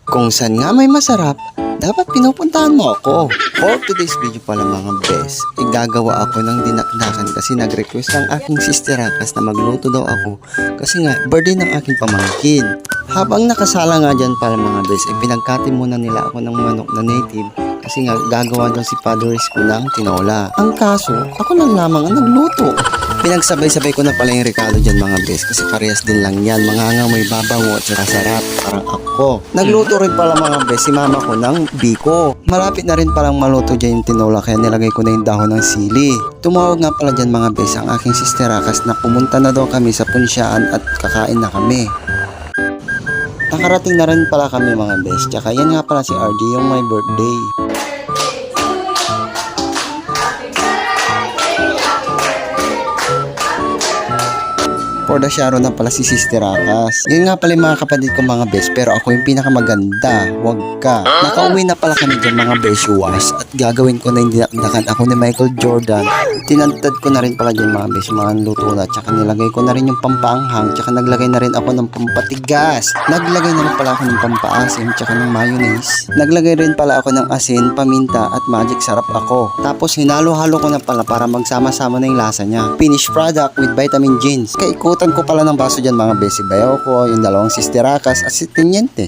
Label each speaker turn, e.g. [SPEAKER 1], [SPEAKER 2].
[SPEAKER 1] Kung saan nga may masarap, dapat pinupuntahan mo ako. For today's video pala mga bes, igagawa ako ng dinakdakan kasi nag-request ang aking sister Akas na magluto daw ako kasi nga birthday ng aking pamangkin. Habang nakasala nga dyan pala mga bes, pinagkati muna nila ako ng manok na native kasi nga gagawa daw si Padres ko ng tinola. Ang kaso, ako lang lamang ang nagluto. Pinagsabay-sabay ko na pala yung Ricardo dyan mga bes kasi parehas din lang yan. Mga nga may babango at saka sarap parang ako. Nagluto rin pala mga bes si mama ko ng biko. Malapit na rin palang maluto dyan yung tinola kaya nilagay ko na yung dahon ng sili. Tumawag nga pala dyan mga bes ang aking sister Akas na pumunta na daw kami sa punsyaan at kakain na kami. Nakarating na rin pala kami mga bes. Tsaka yan nga pala si RJ yung my birthday. For the Sharo na pala si Sister Akas. Yun nga pala yung mga kapatid ko mga bes, pero ako yung pinakamaganda. Wag ka. Nakauwi na pala kami dyan mga beshuwas at gagawin ko na yung dinakdakan ako ni Michael Jordan. Tinantad ko na rin pala dyan mga bes, mga luto na. Tsaka nilagay ko na rin yung pampaanghang. Tsaka naglagay na rin ako ng pampatigas. Naglagay na rin pala ako ng pampaasim tsaka ng mayonnaise. Naglagay rin pala ako ng asin, paminta at magic sarap ako. Tapos hinalo-halo ko na pala para magsama-sama na yung lasa niya. Finished product with vitamin jeans. Ikutan ko pala ng baso dyan mga besi. Bayaw ko, yung dalawang sister Akas at si Teniente.